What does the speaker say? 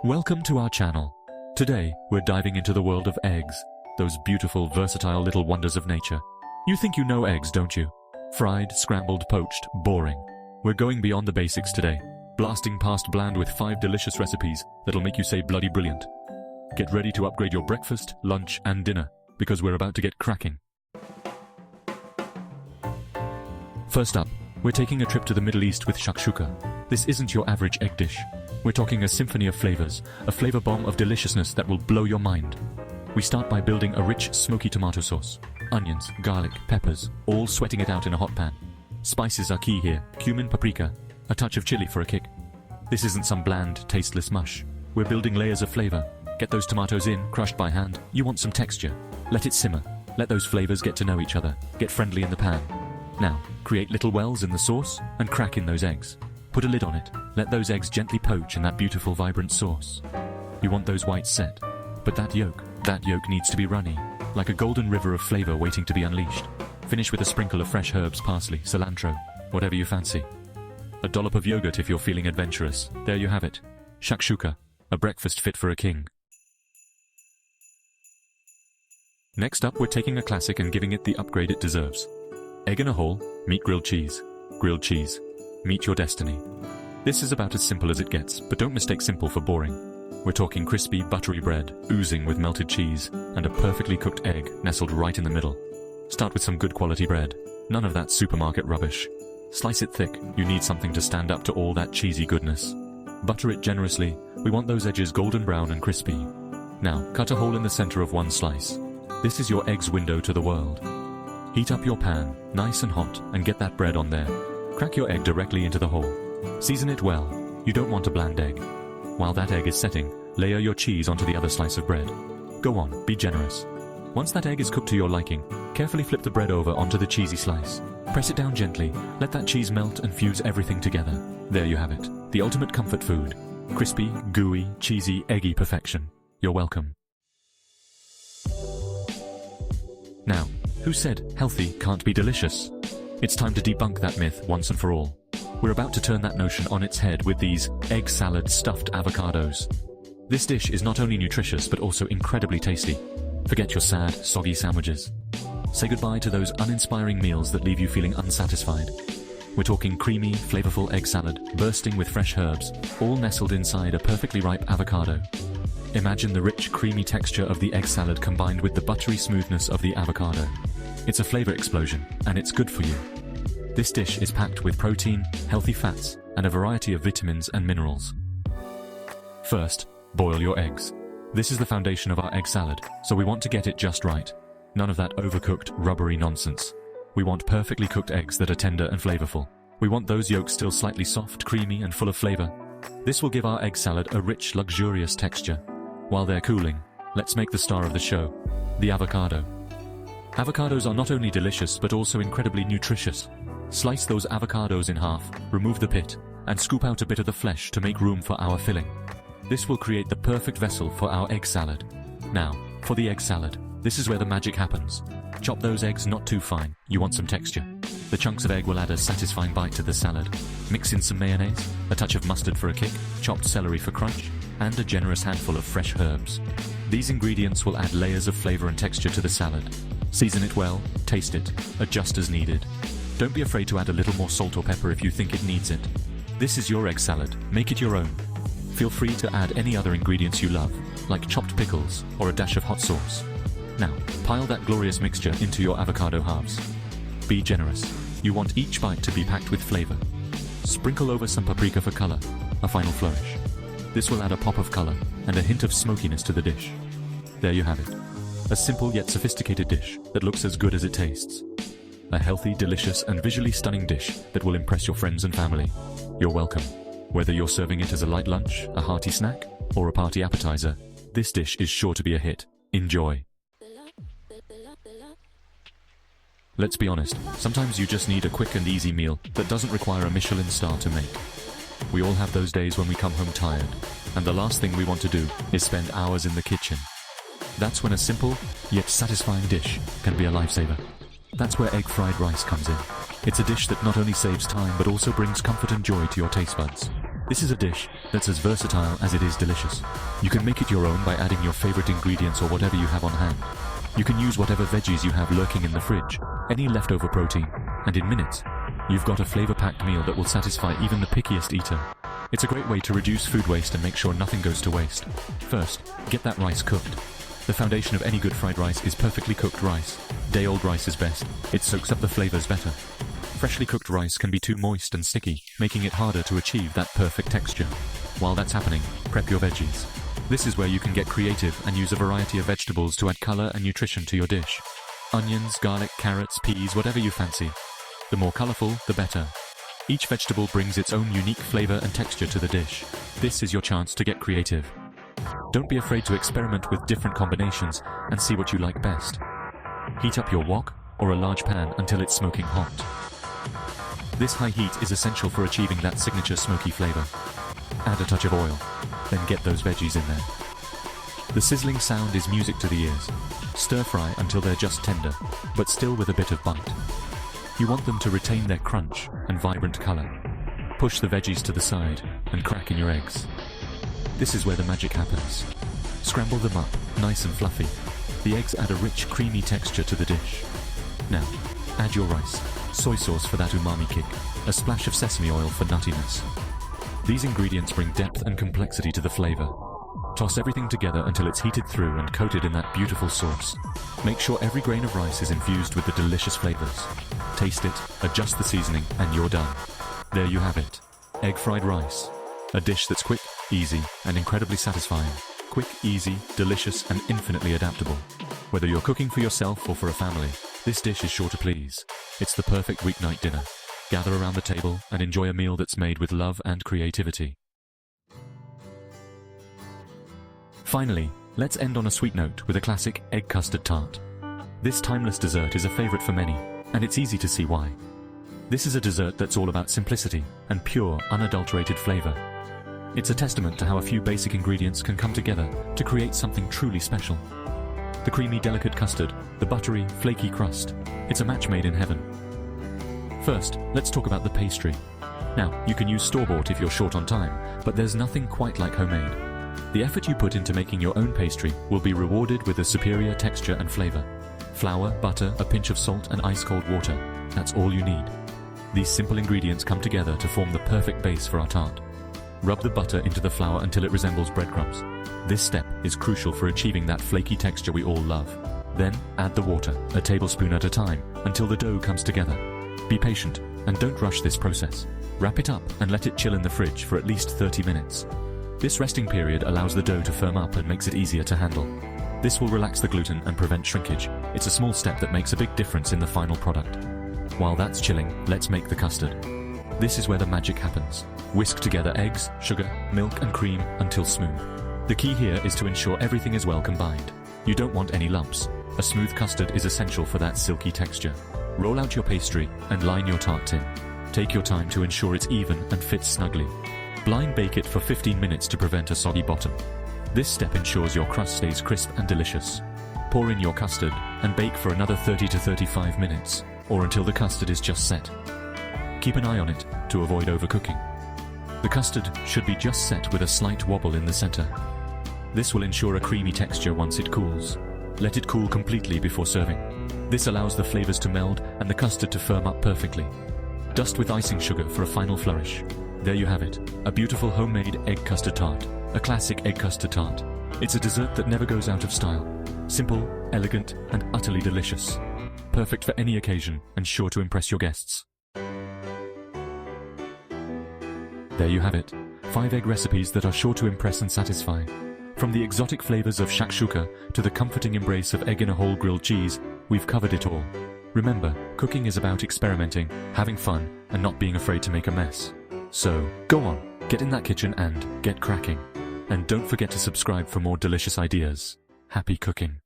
Welcome to our channel. Today, we're diving into the world of eggs, those beautiful, versatile little wonders of nature. You think you know eggs, don't you? Fried, scrambled, poached, boring. We're going beyond the basics today, blasting past bland with 5 delicious recipes that'll make you say bloody brilliant. Get ready to upgrade your breakfast, lunch, and dinner, because we're about to get cracking. First up, we're taking a trip to the Middle East with shakshuka. This isn't your average egg dish. We're talking a symphony of flavors, a flavor bomb of deliciousness that will blow your mind. We start by building a rich, smoky tomato sauce. Onions, garlic, peppers, all sweating it out in a hot pan. Spices are key here: cumin, paprika, a touch of chili for a kick. This isn't some bland, tasteless mush. We're building layers of flavor. Get those tomatoes in, crushed by hand. You want some texture. Let it simmer. Let those flavors get to know each other. Get friendly in the pan. Now, create little wells in the sauce and crack in those eggs. Put a lid on it. Let those eggs gently poach in that beautiful, vibrant sauce. You want those whites set. But that yolk needs to be runny, like a golden river of flavor waiting to be unleashed. Finish with a sprinkle of fresh herbs, parsley, cilantro, whatever you fancy. A dollop of yogurt if you're feeling adventurous. There you have it. Shakshuka, a breakfast fit for a king. Next up, we're taking a classic and giving it the upgrade it deserves. Egg in a hole, meet grilled cheese. Grilled cheese. Meet your destiny. This is about as simple as it gets, but don't mistake simple for boring. We're talking crispy, buttery bread, oozing with melted cheese, and a perfectly cooked egg nestled right in the middle. Start with some good quality bread. None of that supermarket rubbish. Slice it thick. You need something to stand up to all that cheesy goodness. Butter it generously. We want those edges golden brown and crispy. Now, cut a hole in the center of one slice. This is your egg's window to the world. Heat up your pan, nice and hot, and get that bread on there. Crack your egg directly into the hole. Season it well. You don't want a bland egg. While that egg is setting, layer your cheese onto the other slice of bread. Go on, be generous. Once that egg is cooked to your liking, carefully flip the bread over onto the cheesy slice. Press it down gently, let that cheese melt and fuse everything together. There you have it, the ultimate comfort food. Crispy, gooey, cheesy, eggy perfection. You're welcome. Now, who said healthy can't be delicious? It's time to debunk that myth once and for all. We're about to turn that notion on its head with these egg salad stuffed avocados. This dish is not only nutritious but also incredibly tasty. Forget your sad, soggy sandwiches. Say goodbye to those uninspiring meals that leave you feeling unsatisfied. We're talking creamy, flavorful egg salad, bursting with fresh herbs, all nestled inside a perfectly ripe avocado. Imagine the rich, creamy texture of the egg salad combined with the buttery smoothness of the avocado. It's a flavor explosion, and it's good for you. This dish is packed with protein, healthy fats, and a variety of vitamins and minerals. First, boil your eggs. This is the foundation of our egg salad, so we want to get it just right. None of that overcooked, rubbery nonsense. We want perfectly cooked eggs that are tender and flavorful. We want those yolks still slightly soft, creamy, and full of flavor. This will give our egg salad a rich, luxurious texture. While they're cooling, let's make the star of the show, the avocado. Avocados are not only delicious but also incredibly nutritious. Slice those avocados in half, remove the pit, and scoop out a bit of the flesh to make room for our filling. This will create the perfect vessel for our egg salad. Now, for the egg salad, this is where the magic happens. Chop those eggs not too fine, you want some texture. The chunks of egg will add a satisfying bite to the salad. Mix in some mayonnaise, a touch of mustard for a kick, chopped celery for crunch, and a generous handful of fresh herbs. These ingredients will add layers of flavor and texture to the salad. Season it well, taste it, adjust as needed. Don't be afraid to add a little more salt or pepper if you think it needs it. This is your egg salad, make it your own. Feel free to add any other ingredients you love, like chopped pickles or a dash of hot sauce. Now, pile that glorious mixture into your avocado halves. Be generous. You want each bite to be packed with flavor. Sprinkle over some paprika for color, a final flourish. This will add a pop of color and a hint of smokiness to the dish. There you have it. A simple yet sophisticated dish that looks as good as it tastes. A healthy, delicious, and visually stunning dish that will impress your friends and family. You're welcome. Whether you're serving it as a light lunch, a hearty snack, or a party appetizer, this dish is sure to be a hit. Enjoy. Let's be honest, sometimes you just need a quick and easy meal that doesn't require a Michelin star to make. We all have those days when we come home tired, and the last thing we want to do is spend hours in the kitchen. That's when a simple, yet satisfying dish can be a lifesaver. That's where egg fried rice comes in. It's a dish that not only saves time but also brings comfort and joy to your taste buds. This is a dish that's as versatile as it is delicious. You can make it your own by adding your favorite ingredients or whatever you have on hand. You can use whatever veggies you have lurking in the fridge, any leftover protein, and in minutes, you've got a flavor-packed meal that will satisfy even the pickiest eater. It's a great way to reduce food waste and make sure nothing goes to waste. First, get that rice cooked. The foundation of any good fried rice is perfectly cooked rice. Day-old rice is best. It soaks up the flavors better. Freshly cooked rice can be too moist and sticky, making it harder to achieve that perfect texture. While that's happening, prep your veggies. This is where you can get creative and use a variety of vegetables to add color and nutrition to your dish. Onions, garlic, carrots, peas, whatever you fancy. The more colorful, the better. Each vegetable brings its own unique flavor and texture to the dish. This is your chance to get creative. Don't be afraid to experiment with different combinations and see what you like best. Heat up your wok or a large pan until it's smoking hot. This high heat is essential for achieving that signature smoky flavor. Add a touch of oil, then get those veggies in there. The sizzling sound is music to the ears. Stir fry until they're just tender, but still with a bit of bite. You want them to retain their crunch and vibrant color. Push the veggies to the side and crack in your eggs. This is where the magic happens. Scramble them up, nice and fluffy. The eggs add a rich, creamy texture to the dish. Now, add your rice, soy sauce for that umami kick, a splash of sesame oil for nuttiness. These ingredients bring depth and complexity to the flavor. Toss everything together until it's heated through and coated in that beautiful sauce. Make sure every grain of rice is infused with the delicious flavors. Taste it, adjust the seasoning, and you're done. There you have it. Egg fried rice. A dish that's quick, easy, and incredibly satisfying. Quick, easy, delicious, and infinitely adaptable. Whether you're cooking for yourself or for a family, this dish is sure to please. It's the perfect weeknight dinner. Gather around the table and enjoy a meal that's made with love and creativity. Finally, let's end on a sweet note with a classic egg custard tart. This timeless dessert is a favorite for many, and it's easy to see why. This is a dessert that's all about simplicity and pure, unadulterated flavor. It's a testament to how a few basic ingredients can come together to create something truly special. The creamy, delicate custard, the buttery, flaky crust. It's a match made in heaven. First, let's talk about the pastry. Now, you can use store-bought if you're short on time, but there's nothing quite like homemade. The effort you put into making your own pastry will be rewarded with a superior texture and flavor. Flour, butter, a pinch of salt, and ice-cold water. That's all you need. These simple ingredients come together to form the perfect base for our tart. Rub the butter into the flour until it resembles breadcrumbs. This step is crucial for achieving that flaky texture we all love. Then, add the water, a tablespoon at a time, until the dough comes together. Be patient, and don't rush this process. Wrap it up and let it chill in the fridge for at least 30 minutes. This resting period allows the dough to firm up and makes it easier to handle. This will relax the gluten and prevent shrinkage. It's a small step that makes a big difference in the final product. While that's chilling, let's make the custard. This is where the magic happens. Whisk together eggs, sugar, milk, and cream until smooth. The key here is to ensure everything is well combined. You don't want any lumps. A smooth custard is essential for that silky texture. Roll out your pastry and line your tart tin. Take your time to ensure it's even and fits snugly. Blind bake it for 15 minutes to prevent a soggy bottom. This step ensures your crust stays crisp and delicious. Pour in your custard and bake for another 30 to 35 minutes, or until the custard is just set. Keep an eye on it to avoid overcooking. The custard should be just set with a slight wobble in the center. This will ensure a creamy texture once it cools. Let it cool completely before serving. This allows the flavors to meld and the custard to firm up perfectly. Dust with icing sugar for a final flourish. There you have it, a beautiful homemade egg custard tart, a classic egg custard tart. It's a dessert that never goes out of style. Simple, elegant, and utterly delicious. Perfect for any occasion and sure to impress your guests. There you have it, 5 egg recipes that are sure to impress and satisfy. From the exotic flavors of shakshuka to the comforting embrace of egg in a whole grilled cheese, we've covered it all. Remember, cooking is about experimenting, having fun, and not being afraid to make a mess. So, go on, get in that kitchen and get cracking. And don't forget to subscribe for more delicious ideas. Happy cooking.